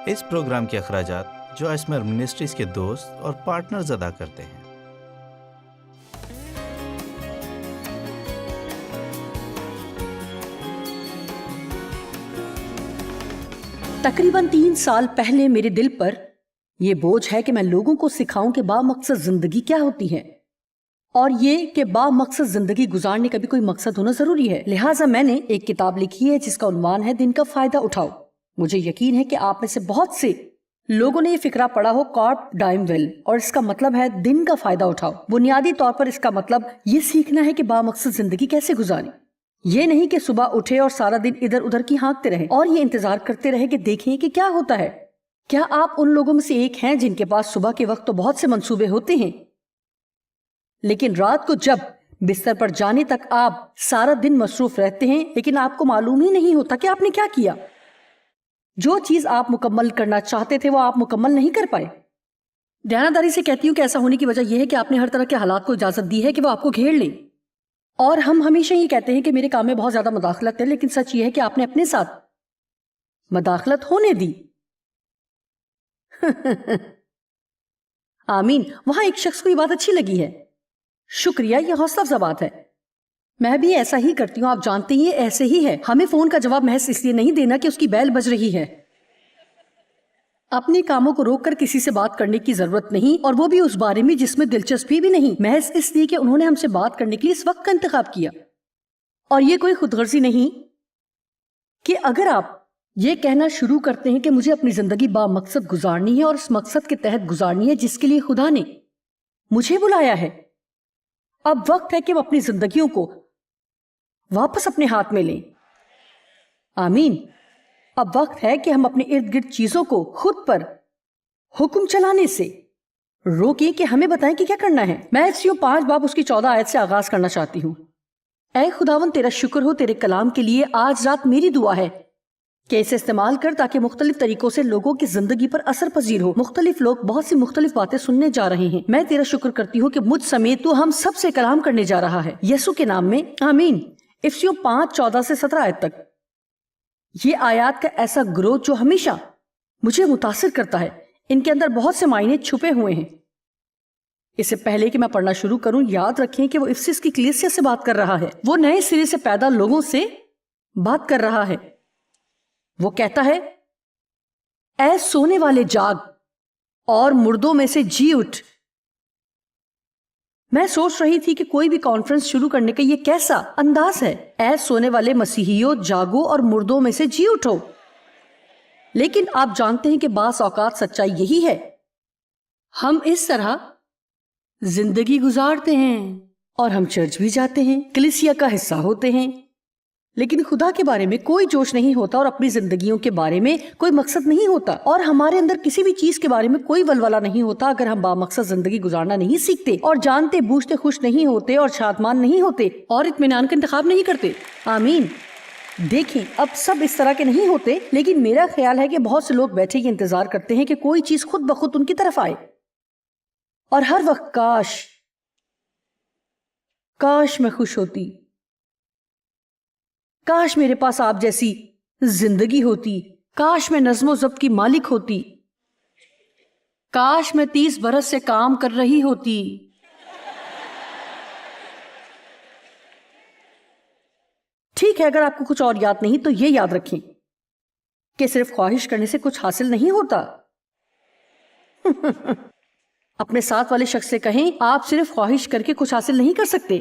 اس programme کے اخراجات جو اسمر منسٹریز کے دوست اور پارٹنرز ادا کرتے ہیں۔ تقریباً 3 سال پہلے میرے دل پر یہ بوجھ ہے کہ میں لوگوں کو سکھاؤں کہ با مقصد زندگی کیا ہوتی ہے، اور یہ کہ با مقصد زندگی گزارنے کا بھی کوئی مقصد ہونا ضروری ہے۔ لہٰذا میں نے ایک کتاب لکھی ہے جس کا عنوان ہے دن کا فائدہ اٹھاؤ۔ مجھے یقین ہے کہ آپ میں سے بہت سے لوگوں نے یہ فقرہ پڑھا ہو، کارپ ڈائم ویل، اور اس کا مطلب ہے دن کا فائدہ اٹھاؤ۔ بنیادی طور پر اس کا مطلب یہ سیکھنا ہے کہ با مقصد زندگی کیسے گزاریں۔ یہ نہیں کہ صبح اٹھے اور سارا دن ادھر ادھر کی ہانکتے رہے اور یہ انتظار کرتے رہے کہ دیکھیں کہ کیا ہوتا ہے۔ کیا آپ ان لوگوں میں سے ایک ہیں جن کے پاس صبح کے وقت تو بہت سے منصوبے ہوتے ہیں، لیکن رات کو جب بستر پر جانے تک آپ سارا دن مصروف رہتے ہیں لیکن آپ کو معلوم ہی نہیں ہوتا کہ آپ نے کیا کیا؟ جو چیز آپ مکمل کرنا چاہتے تھے وہ آپ مکمل نہیں کر پائے۔ دیانتداری سے کہتی ہوں کہ ایسا ہونے کی وجہ یہ ہے کہ آپ نے ہر طرح کے حالات کو اجازت دی ہے کہ وہ آپ کو گھیر لیں، اور ہم ہمیشہ یہ کہتے ہیں کہ میرے کام میں بہت زیادہ مداخلت ہے، لیکن سچ یہ ہے کہ آپ نے اپنے ساتھ مداخلت ہونے دی۔ آمین۔ وہاں ایک شخص کو یہ بات اچھی لگی ہے۔ شکریہ، یہ حوصلہ افزا بات ہے۔ میں بھی ایسا ہی کرتی ہوں، آپ جانتے ہیں یہ ایسے ہی ہے۔ ہمیں فون کا جواب محض اس لیے نہیں دینا کہ اس کی بیل بج رہی ہے۔ اپنے کاموں کو روک کر کسی سے بات کرنے کی ضرورت نہیں، اور وہ بھی اس بارے میں جس میں دلچسپی بھی نہیں، محض اس لیے کہ انہوں نے ہم سے بات کرنے کے لیے اس وقت کا انتخاب کیا۔ اور یہ کوئی خود غرضی نہیں کہ اگر آپ یہ کہنا شروع کرتے ہیں کہ مجھے اپنی زندگی با مقصد گزارنی ہے اور اس مقصد کے تحت گزارنی ہے جس کے لیے خدا نے مجھے بلایا ہے، اب وقت ہے کہ وہ اپنی زندگیوں کو واپس اپنے ہاتھ میں لیں۔ آمین۔ اب وقت ہے کہ ہم اپنے ارد گرد چیزوں کو خود پر حکم چلانے سے روکیں کہ ہمیں بتائیں کہ کیا کرنا ہے۔ میں افسیوں 5 باب اس کی 14 آیت سے آغاز کرنا چاہتی ہوں۔ اے خداوند، تیرا شکر ہو تیرے کلام کے لیے۔ آج رات میری دعا ہے کہ اسے استعمال کر تاکہ مختلف طریقوں سے لوگوں کی زندگی پر اثر پذیر ہو۔ مختلف لوگ بہت سی مختلف باتیں سننے جا رہے ہیں۔ میں تیرا شکر کرتی ہوں کہ مجھ سمیت تو ہم سب سے کلام کرنے جا رہا ہے، یسوع کے نام میں، آمین۔ افسیوں 5:14 سے 17 آیت تک۔ یہ آیات کا ایسا گروہ جو ہمیشہ مجھے متاثر کرتا ہے، ان کے اندر بہت سے معنی چھپے ہوئے ہیں۔ اس سے پہلے کہ میں پڑھنا شروع کروں، یاد رکھیں کہ وہ افسس کی کلیسیا سے بات کر رہا ہے۔ وہ نئے سرے سے پیدا لوگوں سے بات کر رہا ہے۔ وہ کہتا ہے، اے سونے والے جاگ اور مردوں میں سے جی اٹھ۔ میں سوچ رہی تھی کہ کوئی بھی کانفرنس شروع کرنے کا یہ کیسا انداز ہے، اے سونے والے مسیحیوں جاگو اور مردوں میں سے جی اٹھو۔ لیکن آپ جانتے ہیں کہ بعض اوقات سچائی یہی ہے، ہم اس طرح زندگی گزارتے ہیں اور ہم چرچ بھی جاتے ہیں، کلیسیا کا حصہ ہوتے ہیں، لیکن خدا کے بارے میں کوئی جوش نہیں ہوتا اور اپنی زندگیوں کے بارے میں کوئی مقصد نہیں ہوتا، اور ہمارے اندر کسی بھی چیز کے بارے میں کوئی ولولہ نہیں ہوتا اگر ہم با مقصد زندگی گزارنا نہیں سیکھتے اور جانتے بوجھتے خوش نہیں ہوتے اور شادمان نہیں ہوتے اور اطمینان کا انتخاب نہیں کرتے۔ آمین۔ دیکھیں، اب سب اس طرح کے نہیں ہوتے، لیکن میرا خیال ہے کہ بہت سے لوگ بیٹھے یہ انتظار کرتے ہیں کہ کوئی چیز خود بخود ان کی طرف آئے، اور ہر وقت کاش میں خوش ہوتی، کاش میرے پاس آپ جیسی زندگی ہوتی، کاش میں نظم و ضبط کی مالک ہوتی، کاش میں 30 برس سے کام کر رہی ہوتی۔ ٹھیک ہے، اگر آپ کو کچھ اور یاد نہیں تو یہ یاد رکھیں کہ صرف خواہش کرنے سے کچھ حاصل نہیں ہوتا۔ اپنے ساتھ والے شخص سے کہیں، آپ صرف خواہش کر کے کچھ حاصل نہیں کر سکتے۔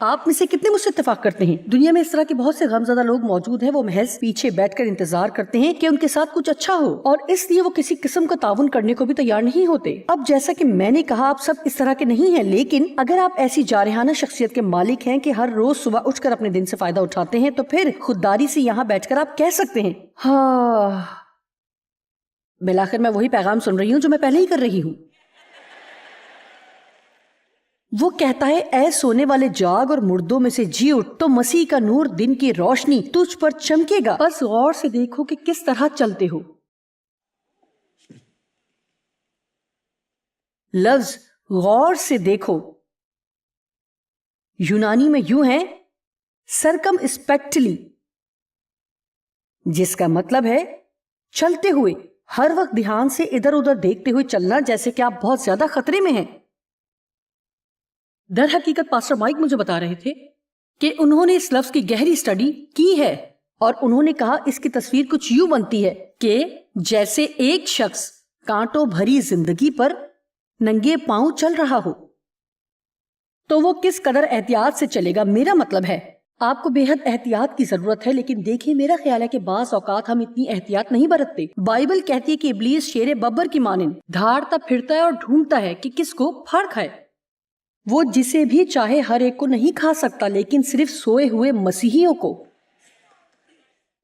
آپ میں سے کتنے مجھ سے اتفاق کرتے ہیں؟ دنیا میں اس طرح کے بہت سے غمزدہ لوگ موجود ہیں، وہ محض پیچھے بیٹھ کر انتظار کرتے ہیں کہ ان کے ساتھ کچھ اچھا ہو، اور اس لیے وہ کسی قسم کا تعاون کرنے کو بھی تیار نہیں ہوتے۔ اب جیسا کہ میں نے کہا، آپ سب اس طرح کے نہیں ہیں، لیکن اگر آپ ایسی جارحانہ شخصیت کے مالک ہیں کہ ہر روز صبح اٹھ کر اپنے دن سے فائدہ اٹھاتے ہیں، تو پھر خودداری سے یہاں بیٹھ کر آپ کہہ سکتے ہیں، ہاں، بالآخر میں وہی پیغام سن رہی ہوں جو میں پہلے ہی کر رہی ہوں۔ وہ کہتا ہے، اے سونے والے جاگ اور مردوں میں سے جی اٹھ، تو مسیح کا نور دن کی روشنی تجھ پر چمکے گا۔ بس غور سے دیکھو کہ کس طرح چلتے ہو۔ لفظ غور سے دیکھو یونانی میں یوں ہے، سرکم اسپیکٹلی، جس کا مطلب ہے چلتے ہوئے ہر وقت دھیان سے ادھر ادھر دیکھتے ہوئے چلنا، جیسے کہ آپ بہت زیادہ خطرے میں ہیں۔ در حقیقت پاسٹر مائک مجھے بتا رہے تھے کہ انہوں نے اس لفظ کی گہری اسٹڈی کی ہے، اور انہوں نے کہا اس کی تصویر کچھ یوں بنتی ہے کہ جیسے ایک شخص کانٹوں بھری زندگی پر ننگے پاؤں چل رہا ہو، تو وہ کس قدر احتیاط سے چلے گا۔ میرا مطلب ہے آپ کو بے حد احتیاط کی ضرورت ہے، لیکن دیکھیں میرا خیال ہے کہ بعض اوقات ہم اتنی احتیاط نہیں برتتے۔ بائبل کہتی ہے کہ ابلیس شیر ببر کی مانند دھاڑتا پھرتا ہے اور ڈھونڈتا ہے کہ کس کو پھاڑ کھائے۔ وہ جسے بھی چاہے ہر ایک کو نہیں کھا سکتا، لیکن صرف سوئے ہوئے مسیحیوں کو،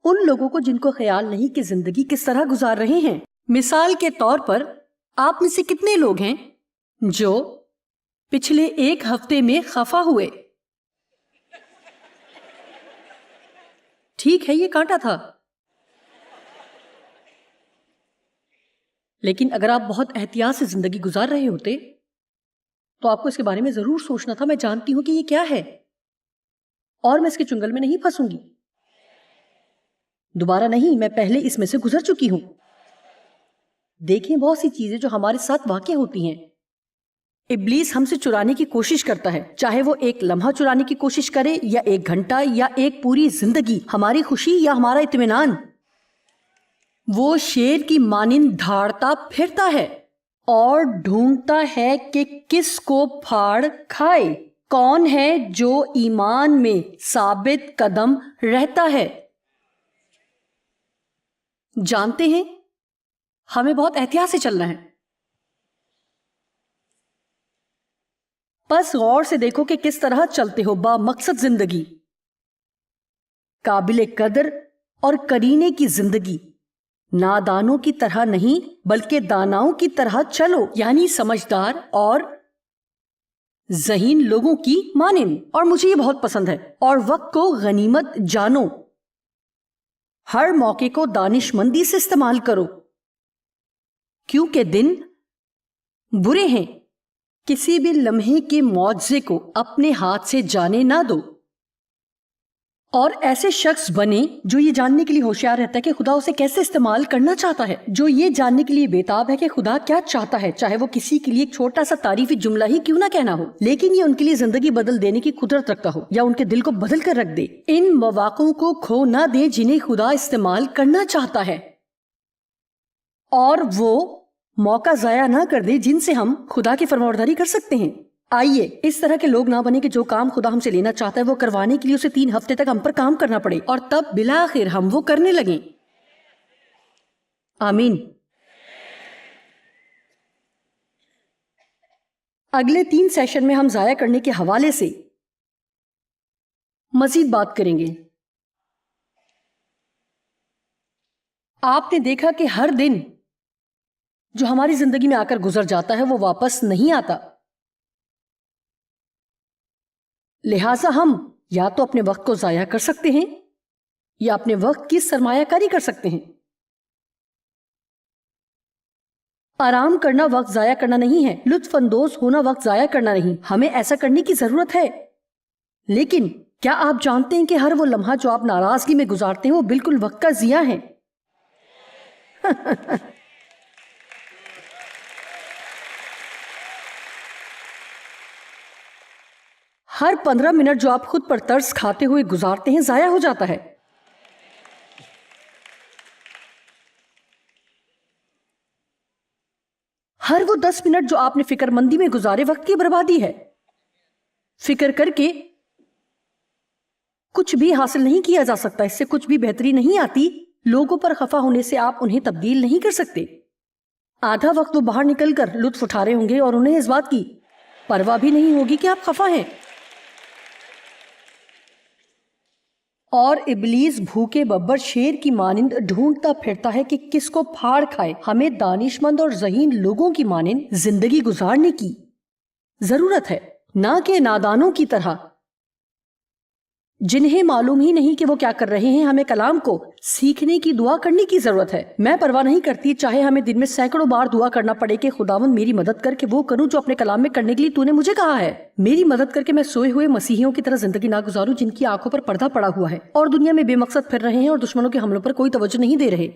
ان لوگوں کو جن کو خیال نہیں کہ زندگی کس طرح گزار رہے ہیں۔ مثال کے طور پر آپ میں سے کتنے لوگ ہیں جو پچھلے ایک ہفتے میں خفا ہوئے؟ ٹھیک ہے، یہ کانٹا تھا، لیکن اگر آپ بہت احتیاط سے زندگی گزار رہے ہوتے تو آپ کو اس کے بارے میں ضرور سوچنا تھا۔ میں جانتی ہوں کہ یہ کیا ہے اور میں اس کے چنگل میں نہیں پھنسوں گی، دوبارہ نہیں، میں پہلے اس میں سے گزر چکی ہوں۔ دیکھیں بہت سی چیزیں جو ہمارے ساتھ واقع ہوتی ہیں، ابلیس ہم سے چرانے کی کوشش کرتا ہے، چاہے وہ ایک لمحہ چرانے کی کوشش کرے یا ایک گھنٹہ یا ایک پوری زندگی، ہماری خوشی یا ہمارا اطمینان۔ وہ شیر کی مانند دھاڑتا پھرتا ہے اور ڈھونڈتا ہے کہ کس کو پھاڑ کھائے۔ کون ہے جو ایمان میں ثابت قدم رہتا ہے؟ جانتے ہیں ہمیں بہت احتیاط سے چلنا ہے۔ بس غور سے دیکھو کہ کس طرح چلتے ہو با مقصد زندگی، قابل قدر اور کرینے کی زندگی۔ نادانوں کی طرح نہیں بلکہ داناؤں کی طرح چلو، یعنی سمجھدار اور ذہین لوگوں کی مانند۔ اور مجھے یہ بہت پسند ہے۔ اور وقت کو غنیمت جانو، ہر موقع کو دانش مندی سے استعمال کرو، کیونکہ دن برے ہیں۔ کسی بھی لمحے کے معجزے کو اپنے ہاتھ سے جانے نہ دو، اور ایسے شخص بنے جو یہ جاننے کے لیے ہوشیار رہتا ہے کہ خدا اسے کیسے استعمال کرنا چاہتا ہے، جو یہ جاننے کے لیے بےتاب ہے کہ خدا کیا چاہتا ہے، چاہے وہ کسی کے لیے ایک چھوٹا سا تعریفی جملہ ہی کیوں نہ کہنا ہو، لیکن یہ ان کے لیے زندگی بدل دینے کی قدرت رکھتا ہو یا ان کے دل کو بدل کر رکھ دے۔ ان مواقعوں کو کھو نہ دیں جنہیں خدا استعمال کرنا چاہتا ہے، اور وہ موقع ضائع نہ کر دے جن سے ہم خدا کی فرمانبرداری کر سکتے ہیں۔ آئیے اس طرح کے لوگ نہ بنے کہ جو کام خدا ہم سے لینا چاہتا ہے وہ کروانے کے لیے اسے 3 ہفتے تک ہم پر کام کرنا پڑے اور تب بالآخر ہم وہ کرنے لگیں۔ آمین۔ اگلے 3 سیشن میں ہم ضائع کرنے کے حوالے سے مزید بات کریں گے۔ آپ نے دیکھا کہ ہر دن جو ہماری زندگی میں آ کر گزر جاتا ہے وہ واپس نہیں آتا، لہٰذا ہم یا تو اپنے وقت کو ضائع کر سکتے ہیں یا اپنے وقت کی سرمایہ کاری کر سکتے ہیں۔ آرام کرنا وقت ضائع کرنا نہیں ہے، لطف اندوز ہونا وقت ضائع کرنا نہیں، ہمیں ایسا کرنے کی ضرورت ہے۔ لیکن کیا آپ جانتے ہیں کہ ہر وہ لمحہ جو آپ ناراضگی میں گزارتے ہیں وہ بالکل وقت کا ضیاع ہے؟ ہر 15 منٹ جو آپ خود پر ترس کھاتے ہوئے گزارتے ہیں ضائع ہو جاتا ہے۔ ہر وہ 10 منٹ جو آپ نے فکر مندی میں گزارے وقت کی بربادی ہے۔ فکر کر کے کچھ بھی حاصل نہیں کیا جا سکتا، اس سے کچھ بھی بہتری نہیں آتی۔ لوگوں پر خفا ہونے سے آپ انہیں تبدیل نہیں کر سکتے۔ آدھا وقت وہ باہر نکل کر لطف اٹھا رہے ہوں گے اور انہیں اس بات کی پرواہ بھی نہیں ہوگی کہ آپ خفا ہیں۔ اور ابلیس بھوکے ببر شیر کی مانند ڈھونڈتا پھرتا ہے کہ کس کو پھاڑ کھائے۔ ہمیں دانش مند اور ذہین لوگوں کی مانند زندگی گزارنے کی ضرورت ہے، نہ کہ نادانوں کی طرح جنہیں معلوم ہی نہیں کہ وہ کیا کر رہے ہیں۔ ہمیں کلام کو سیکھنے کی دعا کرنے کی ضرورت ہے. میں پرواہ نہیں کرتی چاہے ہمیں دن میں سینکڑوں بار دعا کرنا پڑے کہ خداوند میری مدد کر کے وہ کروں جو اپنے کلام میں کرنے کے لیے تو نے مجھے کہا ہے. میری مدد کر کے میں سوئے ہوئے مسیحیوں کی طرح زندگی نہ گزاروں جن کی آنکھوں پر پردہ پڑا ہوا ہے اور دنیا میں بے مقصد پھر رہے ہیں اور دشمنوں کے حملوں پر کوئی توجہ نہیں دے رہے.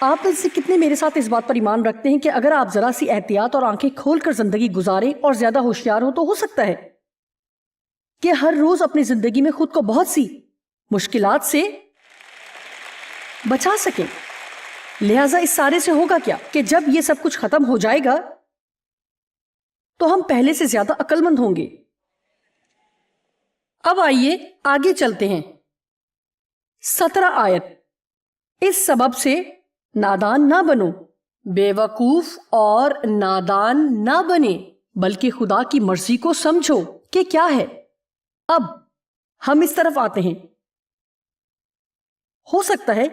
آپ میں سے کتنے میرے ساتھ اس بات پر ایمان رکھتے ہیں کہ اگر آپ ذرا سی احتیاط اور آنکھیں کھول کر زندگی گزاریں اور زیادہ ہوشیار ہوں تو ہو سکتا ہے کہ ہر روز اپنی زندگی میں خود کو بہت سی مشکلات سے بچا سکیں. لہٰذا اس سارے سے ہوگا کیا کہ جب یہ سب کچھ ختم ہو جائے گا تو ہم پہلے سے زیادہ عقل مند ہوں گے. اب آئیے آگے چلتے ہیں. 17 آیت. اس سبب سے نادان نہ بنو، بے وقوف اور نادان نہ بنے، بلکہ خدا کی مرضی کو سمجھو کہ کیا ہے. اب ہم اس طرف آتے ہیں. ہو سکتا ہے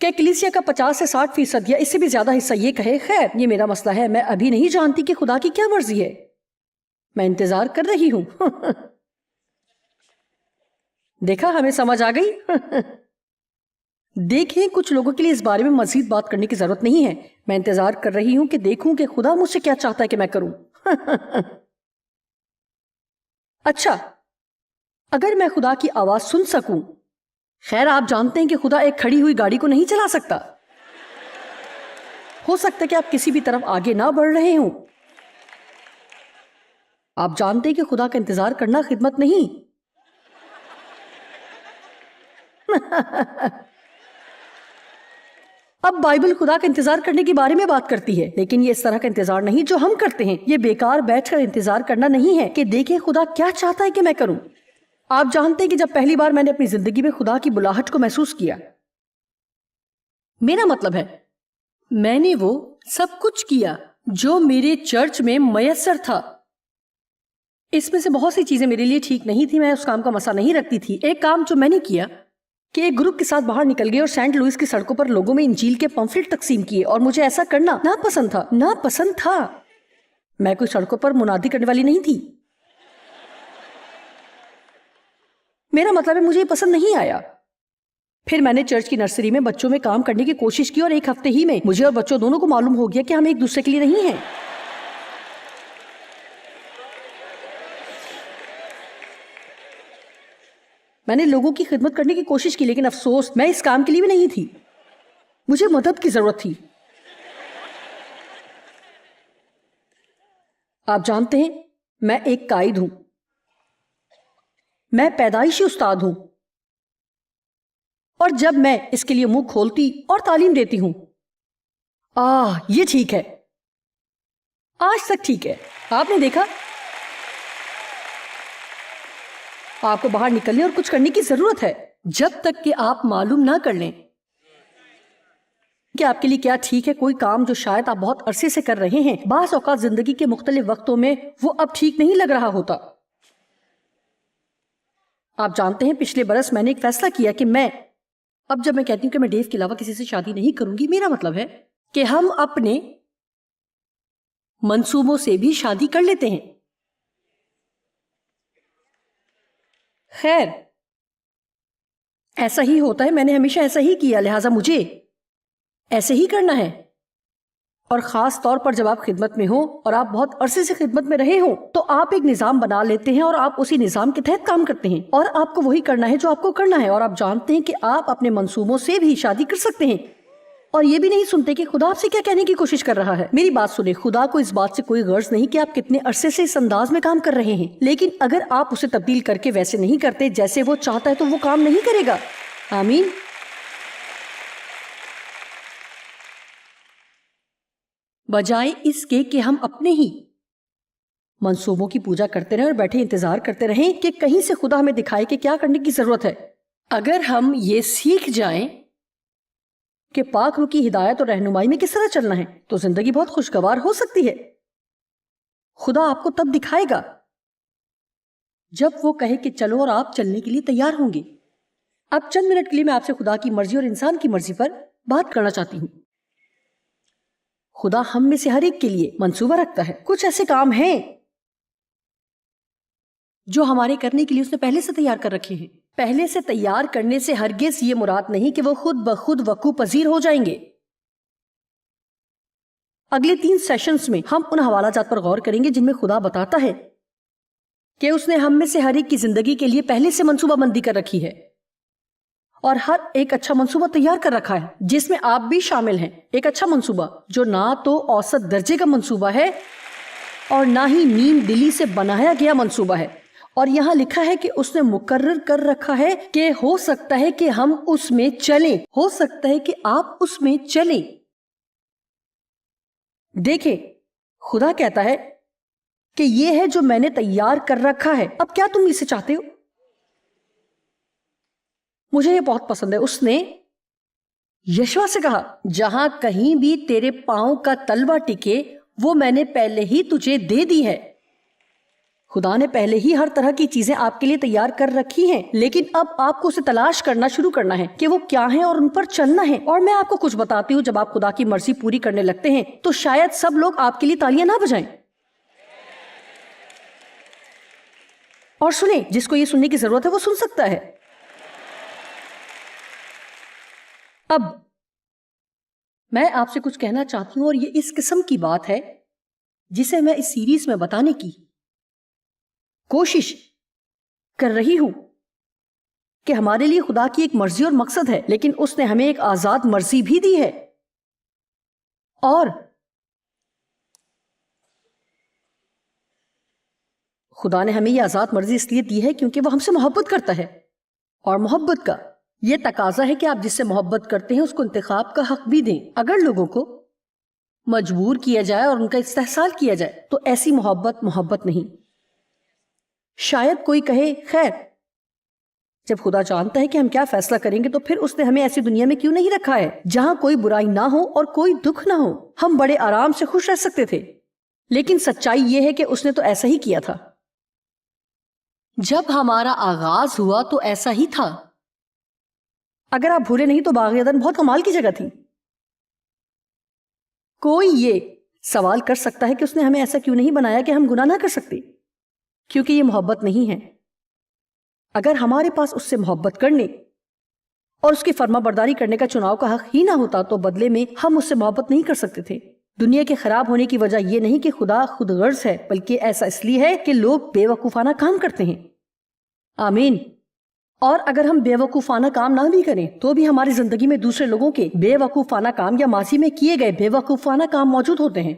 کہ کلیسیا کا 50 سے 60% یا اس سے بھی زیادہ حصہ یہ کہے خیر یہ میرا مسئلہ ہے، میں ابھی نہیں جانتی کہ خدا کی کیا مرضی ہے، میں انتظار کر رہی ہوں. دیکھا ہمیں سمجھ آ گئی. دیکھیں کچھ لوگوں کے لیے اس بارے میں مزید بات کرنے کی ضرورت نہیں ہے. میں انتظار کر رہی ہوں کہ دیکھوں کہ خدا مجھ سے کیا چاہتا ہے کہ میں کروں. اچھا اگر میں خدا کی آواز سن سکوں. خیر آپ جانتے ہیں کہ خدا ایک کھڑی ہوئی گاڑی کو نہیں چلا سکتا. ہو سکتا ہے کہ آپ کسی بھی طرف آگے نہ بڑھ رہے ہوں. آپ جانتے ہیں کہ خدا کا انتظار کرنا خدمت نہیں. اب بائبل خدا کا انتظار کرنے کے بارے میں بات کرتی ہے، لیکن یہ اس طرح کا انتظار نہیں جو ہم کرتے ہیں. یہ بیکار بیٹھ کر انتظار کرنا نہیں ہے کہ دیکھیں خدا کیا چاہتا ہے کہ میں کروں. آپ جانتے ہیں کہ جب پہلی بار میں نے اپنی زندگی میں خدا کی بلاہٹ کو محسوس کیا، میرا مطلب ہے میں نے وہ سب کچھ کیا جو میرے چرچ میں میسر تھا. اس میں سے بہت سی چیزیں میرے لیے ٹھیک نہیں تھی، میں اس کام کا مسئلہ نہیں رکھتی تھی. ایک کام جو میں نے کیا کہ ایک گروپ کے ساتھ باہر نکل گئے اور سینٹ لوئس کی سڑکوں پر لوگوں میں انجیل کے پمفلٹ تقسیم کیے، اور مجھے ایسا کرنا ناپسند تھا. میں کوئی سڑکوں پر منادی کرنے والی نہیں تھی. میرا مطلب ہے مجھے یہ پسند نہیں آیا. پھر میں نے چرچ کی نرسری میں بچوں میں کام کرنے کی کوشش کی اور ایک ہفتے ہی میں مجھے اور بچوں دونوں کو معلوم ہو گیا کہ ہم ایک دوسرے کے لیے نہیں ہیں. میں نے لوگوں کی خدمت کرنے کی کوشش کی، لیکن افسوس میں اس کام کے لیے بھی نہیں تھی. مجھے مدد کی ضرورت تھی. آپ جانتے ہیں میں ایک قائد ہوں، میں پیدائشی استاد ہوں، اور جب میں اس کے لیے منہ کھولتی اور تعلیم دیتی ہوں یہ ٹھیک ہے، آج تک ٹھیک ہے. آپ نے دیکھا آپ کو باہر نکلنے اور کچھ کرنے کی ضرورت ہے جب تک کہ آپ معلوم نہ کر لیں کہ آپ کے لیے کیا ٹھیک ہے. کوئی کام جو شاید آپ بہت عرصے سے کر رہے ہیں، بعض اوقات زندگی کے مختلف وقتوں میں وہ اب ٹھیک نہیں لگ رہا ہوتا. آپ جانتے ہیں پچھلے برس میں نے ایک فیصلہ کیا کہ اب جب میں کہتی ہوں کہ میں ڈیو کے علاوہ کسی سے شادی نہیں کروں گی، میرا مطلب ہے کہ ہم اپنے منصوبوں سے بھی شادی کر لیتے ہیں. خیر ایسا ہی ہوتا ہے، میں نے ہمیشہ ایسا ہی کیا، لہٰذا مجھے ایسے ہی کرنا ہے. اور خاص طور پر جب آپ خدمت میں ہوں اور آپ بہت عرصے سے خدمت میں رہے ہوں تو آپ ایک نظام بنا لیتے ہیں اور آپ اسی نظام کے تحت کام کرتے ہیں، اور آپ کو وہی کرنا ہے جو آپ کو کرنا ہے. اور آپ جانتے ہیں کہ آپ اپنے منصوبوں سے بھی شادی کر سکتے ہیں اور یہ بھی نہیں سنتے کہ خدا آپ سے کیا کہنے کی کوشش کر رہا ہے. میری بات سنیں، خدا کو اس بات سے کوئی غرض نہیں کہ آپ کتنے عرصے سے اس انداز میں کام کر رہے ہیں، لیکن اگر آپ اسے تبدیل کر کے ویسے نہیں کرتے جیسے وہ چاہتا ہے تو وہ کام نہیں کرے گا. آمین. بجائے اس کے کہ ہم اپنے ہی منصوبوں کی پوجا کرتے رہیں اور بیٹھے انتظار کرتے رہیں کہ کہیں سے خدا ہمیں دکھائے کہ کیا کرنے کی ضرورت ہے. اگر ہم یہ سیکھ جائیں کہ پاک روح کی ہدایت اور رہنمائی میں کس طرح چلنا ہے تو زندگی بہت خوشگوار ہو سکتی ہے. خدا آپ کو تب دکھائے گا جب وہ کہے کہ چلو، اور آپ چلنے کے لیے تیار ہوں گے. اب چند منٹ کے لیے میں آپ سے خدا کی مرضی اور انسان کی مرضی پر بات کرنا چاہتی ہوں. خدا ہم میں سے ہر ایک کے لیے منصوبہ رکھتا ہے. کچھ ایسے کام ہیں جو ہمارے کرنے کے لیے اس نے پہلے سے تیار کر رکھے ہیں. پہلے سے تیار کرنے سے ہرگز یہ مراد نہیں کہ وہ خود بخود وقوع پذیر ہو جائیں گے. اگلے 3 سیشنز میں ہم ان حوالہ جات پر غور کریں گے جن میں خدا بتاتا ہے کہ اس نے ہم میں سے ہر ایک کی زندگی کے لیے پہلے سے منصوبہ بندی کر رکھی ہے اور ہر ایک اچھا منصوبہ تیار کر رکھا ہے جس میں آپ بھی شامل ہیں. ایک اچھا منصوبہ جو نہ تو اوسط درجے کا منصوبہ ہے اور نہ ہی نیم دلی سے بنایا گیا منصوبہ ہے. اور یہاں لکھا ہے کہ اس نے مقرر کر رکھا ہے کہ ہو سکتا ہے کہ ہم اس میں چلیں، ہو سکتا ہے کہ آپ اس میں چلیں. دیکھیں، خدا کہتا ہے کہ یہ ہے جو میں نے تیار کر رکھا ہے. اب کیا تم اسے چاہتے ہو؟ مجھے یہ بہت پسند ہے. اس نے یشوع سے کہا جہاں کہیں بھی تیرے پاؤں کا تلوا ٹکے وہ میں نے پہلے ہی تجھے دے دی ہے. خدا نے پہلے ہی ہر طرح کی چیزیں آپ کے لیے تیار کر رکھی ہیں، لیکن اب آپ کو اسے تلاش کرنا شروع کرنا ہے کہ وہ کیا ہیں اور ان پر چلنا ہے. اور میں آپ کو کچھ بتاتی ہوں، جب آپ خدا کی مرضی پوری کرنے لگتے ہیں تو شاید سب لوگ آپ کے لیے تالیاں نہ بجائیں. اور سنیں، جس کو یہ سننے کی ضرورت ہے وہ سن سکتا ہے. اب میں آپ سے کچھ کہنا چاہتی ہوں اور یہ اس قسم کی بات ہے جسے میں اس سیریز میں بتانے کی کوشش کر رہی ہوں کہ ہمارے لیے خدا کی ایک مرضی اور مقصد ہے، لیکن اس نے ہمیں ایک آزاد مرضی بھی دی ہے. اور خدا نے ہمیں یہ آزاد مرضی اس لیے دی ہے کیونکہ وہ ہم سے محبت کرتا ہے، اور محبت کا یہ تقاضا ہے کہ آپ جس سے محبت کرتے ہیں اس کو انتخاب کا حق بھی دیں. اگر لوگوں کو مجبور کیا جائے اور ان کا استحصال کیا جائے تو ایسی محبت نہیں. شاید کوئی کہے خیر، جب خدا جانتا ہے کہ ہم کیا فیصلہ کریں گے تو پھر اس نے ہمیں ایسی دنیا میں کیوں نہیں رکھا ہے جہاں کوئی برائی نہ ہو اور کوئی دکھ نہ ہو. ہم بڑے آرام سے خوش رہ سکتے تھے. لیکن سچائی یہ ہے کہ اس نے تو ایسا ہی کیا تھا. جب ہمارا آغاز ہوا تو ایسا ہی تھا. اگر آپ بھولے نہیں تو باغ عدن بہت کمال کی جگہ تھی. کوئی یہ سوال کر سکتا ہے کہ اس نے ہمیں ایسا کیوں نہیں بنایا کہ ہم گناہ نہ کر سکتے؟ کیونکہ یہ محبت نہیں ہے. اگر ہمارے پاس اس سے محبت کرنے اور اس کی فرما برداری کرنے کا چناؤ کا حق ہی نہ ہوتا تو بدلے میں ہم اس سے محبت نہیں کر سکتے تھے. دنیا کے خراب ہونے کی وجہ یہ نہیں کہ خدا خود غرض ہے، بلکہ ایسا اس لیے ہے کہ لوگ بے وقوفانہ کام کرتے ہیں. آمین. اور اگر ہم بے وقوفانہ کام نہ بھی کریں تو بھی ہماری زندگی میں دوسرے لوگوں کے بے وقوفانہ کام یا ماضی میں کیے گئے بے وقوفانہ کام موجود ہوتے ہیں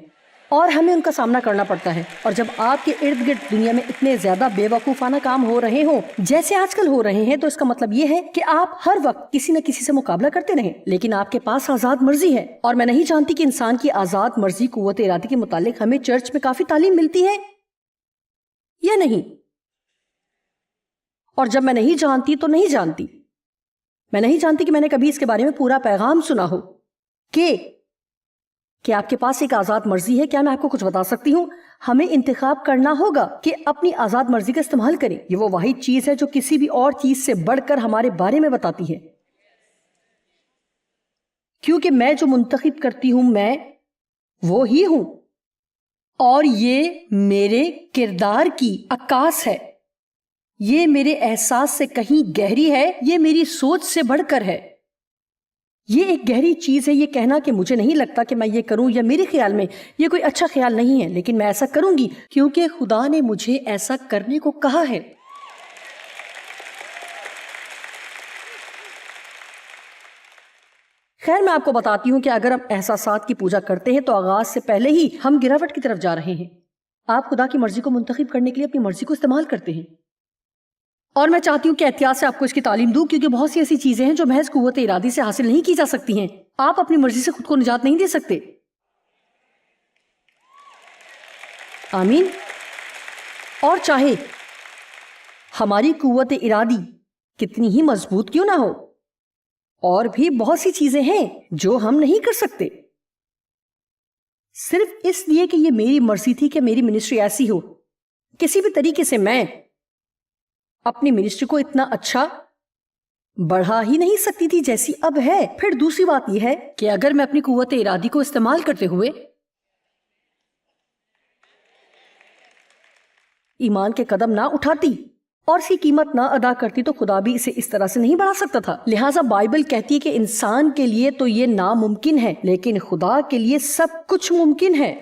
اور ہمیں ان کا سامنا کرنا پڑتا ہے. اور جب آپ کے ارد گرد دنیا میں اتنے زیادہ بے وقوفانہ کام ہو رہے ہوں جیسے آج کل ہو رہے ہیں تو اس کا مطلب یہ ہے کہ آپ ہر وقت کسی نہ کسی سے مقابلہ کرتے رہیں. لیکن آپ کے پاس آزاد مرضی ہے، اور میں نہیں جانتی کہ انسان کی آزاد مرضی قوت ارادی کے متعلق ہمیں چرچ میں کافی تعلیم ملتی ہے یا نہیں. اور جب میں نہیں جانتی تو نہیں جانتی. میں نہیں جانتی کہ میں نے کبھی اس کے بارے میں پورا پیغام سنا ہو کہ آپ کے پاس ایک آزاد مرضی ہے. کیا میں آپ کو کچھ بتا سکتی ہوں؟ ہمیں انتخاب کرنا ہوگا کہ اپنی آزاد مرضی کا استعمال کریں. یہ وہ واحد چیز ہے جو کسی بھی اور چیز سے بڑھ کر ہمارے بارے میں بتاتی ہے. کیونکہ میں جو منتخب کرتی ہوں میں وہ ہی ہوں، اور یہ میرے کردار کی عکاس ہے. یہ میرے احساس سے کہیں گہری ہے، یہ میری سوچ سے بڑھ کر ہے. یہ ایک گہری چیز ہے یہ کہنا کہ مجھے نہیں لگتا کہ میں یہ کروں، یا میرے خیال میں یہ کوئی اچھا خیال نہیں ہے، لیکن میں ایسا کروں گی کیونکہ خدا نے مجھے ایسا کرنے کو کہا ہے. خیر، میں آپ کو بتاتی ہوں کہ اگر ہم احساسات کی پوجا کرتے ہیں تو آغاز سے پہلے ہی ہم گراوٹ کی طرف جا رہے ہیں. آپ خدا کی مرضی کو منتخب کرنے کے لیے اپنی مرضی کو استعمال کرتے ہیں. اور میں چاہتی ہوں کہ احتیاط سے آپ کو اس کی تعلیم دوں، کیونکہ بہت سی ایسی چیزیں ہیں جو محض قوت ارادی سے حاصل نہیں کی جا سکتی ہیں. آپ اپنی مرضی سے خود کو نجات نہیں دے سکتے. آمین. اور چاہے ہماری قوت ارادی کتنی ہی مضبوط کیوں نہ ہو، اور بھی بہت سی چیزیں ہیں جو ہم نہیں کر سکتے، صرف اس لیے کہ یہ میری مرضی تھی کہ میری منسٹری ایسی ہو. کسی بھی طریقے سے میں اپنی منسٹری کو اتنا اچھا بڑھا ہی نہیں سکتی تھی جیسی اب ہے. پھر دوسری بات یہ ہے کہ اگر میں اپنی قوت ارادی کو استعمال کرتے ہوئے ایمان کے قدم نہ اٹھاتی اور اس کی قیمت نہ ادا کرتی تو خدا بھی اسے اس طرح سے نہیں بڑھا سکتا تھا. لہٰذا بائبل کہتی ہے کہ انسان کے لیے تو یہ ناممکن ہے لیکن خدا کے لیے سب کچھ ممکن ہے.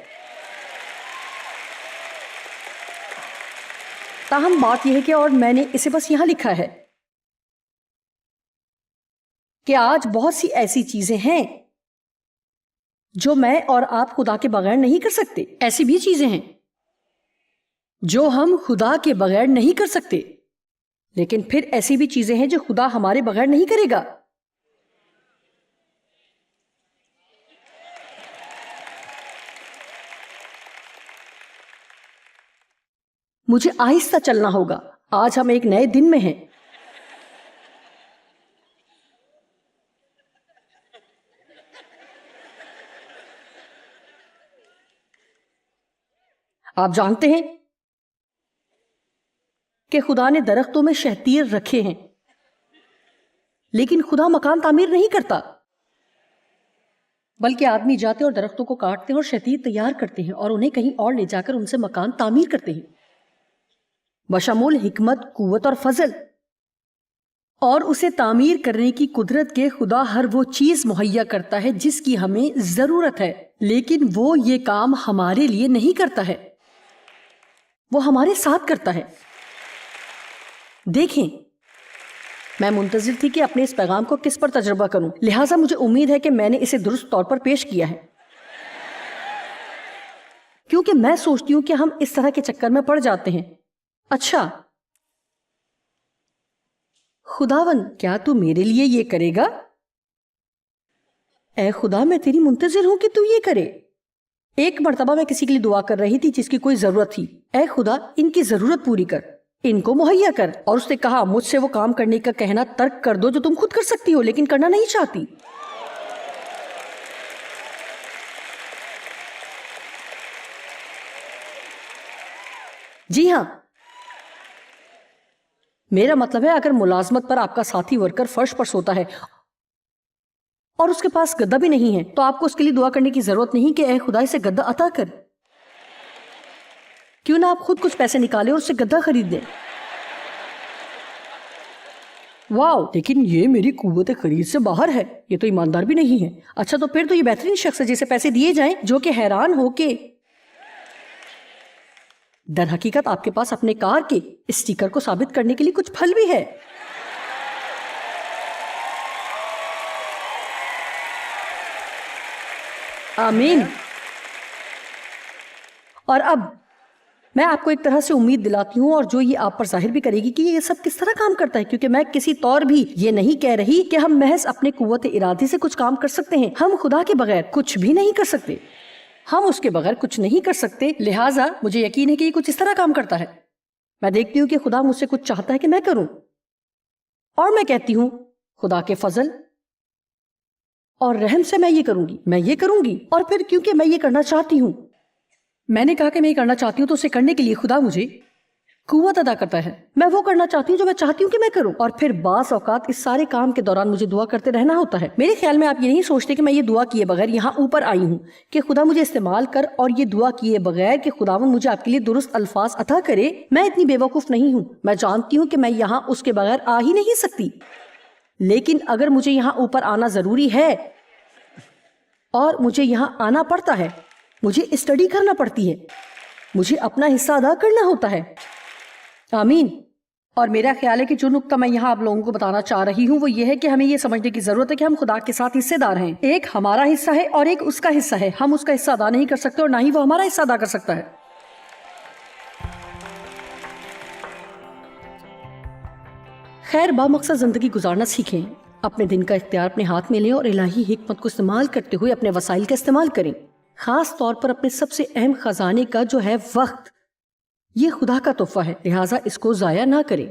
تاہم بات یہ ہے کہ، اور میں نے اسے بس یہاں لکھا ہے کہ آج بہت سی ایسی چیزیں ہیں جو میں اور آپ خدا کے بغیر نہیں کر سکتے. ایسی بھی چیزیں ہیں جو ہم خدا کے بغیر نہیں کر سکتے، لیکن پھر ایسی بھی چیزیں ہیں جو خدا ہمارے بغیر نہیں کرے گا. مجھے آہستہ چلنا ہوگا. آج ہم ایک نئے دن میں ہیں. آپ جانتے ہیں کہ خدا نے درختوں میں شہتیر رکھے ہیں، لیکن خدا مکان تعمیر نہیں کرتا، بلکہ آدمی جاتے اور درختوں کو کاٹتے ہیں اور شہتیر تیار کرتے ہیں اور انہیں کہیں اور لے جا کر ان سے مکان تعمیر کرتے ہیں، بشمول حکمت، قوت اور فضل. اور اسے تعمیر کرنے کی قدرت کے خدا ہر وہ چیز مہیا کرتا ہے جس کی ہمیں ضرورت ہے، لیکن وہ یہ کام ہمارے لیے نہیں کرتا ہے، وہ ہمارے ساتھ کرتا ہے. دیکھیں، میں منتظر تھی کہ اپنے اس پیغام کو کس پر تجربہ کروں، لہٰذا مجھے امید ہے کہ میں نے اسے درست طور پر پیش کیا ہے، کیونکہ میں سوچتی ہوں کہ ہم اس طرح کے چکر میں پڑ جاتے ہیں. اچھا خداوند، کیا تو میرے لیے یہ کرے گا؟ اے خدا، میں تیری منتظر ہوں کہ تو یہ کرے. ایک مرتبہ میں کسی کے لیے دعا کر رہی تھی جس کی کوئی ضرورت تھی. اے خدا، ان کی ضرورت پوری کر، ان کو مہیا کر. اور اس نے کہا، مجھ سے وہ کام کرنے کا کہنا ترک کر دو جو تم خود کر سکتی ہو لیکن کرنا نہیں چاہتی. جی ہاں، میرا مطلب ہے اگر ملازمت پر آپ کا ساتھی ورکر فرش پر سوتا ہے اور اس کے پاس گدا بھی نہیں ہے تو آپ کو اس کے لیے دعا کرنے کی ضرورت نہیں کہ اے خدا اسے گدا عطا کر. کیوں نہ آپ خود کچھ پیسے نکالیں اور اسے گدا خرید دیں. واو، لیکن یہ میری قوت خرید سے باہر ہے، یہ تو ایماندار بھی نہیں ہے. اچھا، تو پھر تو یہ بہترین شخص ہے جسے پیسے دیے جائیں جو کہ حیران ہو کہ در حقیقت آپ کے پاس اپنے کار کے اسٹیکر کو ثابت کرنے کے لیے کچھ پھل بھی ہے. آمین. اور اب میں آپ کو ایک طرح سے امید دلاتی ہوں اور جو یہ آپ پر ظاہر بھی کرے گی کہ یہ سب کس طرح کام کرتا ہے، کیونکہ میں کسی طور بھی یہ نہیں کہہ رہی کہ ہم محض اپنے قوت ارادی سے کچھ کام کر سکتے ہیں. ہم خدا کے بغیر کچھ بھی نہیں کر سکتے، ہم اس کے بغیر کچھ نہیں کر سکتے. لہٰذا مجھے یقین ہے کہ یہ کچھ اس طرح کام کرتا ہے. میں دیکھتی ہوں کہ خدا مجھ سے کچھ چاہتا ہے کہ میں کروں، اور میں کہتی ہوں خدا کے فضل اور رحم سے میں یہ کروں گی، میں یہ کروں گی. اور پھر کیونکہ میں یہ کرنا چاہتی ہوں، میں نے کہا کہ میں یہ کرنا چاہتی ہوں، تو اسے کرنے کے لیے خدا مجھے قوت ادا کرتا ہے. میں وہ کرنا چاہتی ہوں جو میں چاہتی ہوں کہ میں کروں. اور پھر بعض اوقات اس سارے کام کے دوران مجھے دعا کرتے رہنا ہوتا ہے. میرے خیال میں آپ یہ نہیں سوچتے کہ میں یہ دعا کیے بغیر یہاں اوپر آئی ہوں کہ خدا مجھے استعمال کر، اور یہ دعا کیے بغیر کہ خداوند مجھے آپ کے لیے درست الفاظ عطا کرے. میں اتنی بے وقوف نہیں ہوں. میں جانتی ہوں کہ میں یہاں اس کے بغیر آ ہی نہیں سکتی، لیکن اگر مجھے یہاں اوپر آنا ضروری ہے اور مجھے یہاں آنا پڑتا ہے، مجھے اسٹڈی کرنا پڑتی ہے، مجھے اپنا حصہ ادا کرنا ہوتا ہے. آمین. اور میرا خیال ہے کہ جو نقطہ میں یہاں آپ لوگوں کو بتانا چاہ رہی ہوں وہ یہ ہے کہ ہمیں یہ سمجھنے کی ضرورت ہے کہ ہم خدا کے ساتھ حصے دار ہیں. ایک ہمارا حصہ ہے اور ایک اس کا حصہ ہے. ہم اس کا حصہ ادا نہیں کر سکتے اور نہ ہی وہ ہمارا حصہ ادا کر سکتا ہے. خیر، بامقصد زندگی گزارنا سیکھیں. اپنے دن کا اختیار اپنے ہاتھ میں لیں اور الہی حکمت کو استعمال کرتے ہوئے اپنے وسائل کا استعمال کریں، خاص طور پر اپنے سب سے اہم خزانے کا جو ہے وقت. یہ خدا کا تحفہ ہے، لہٰذا اس کو ضائع نہ کریں.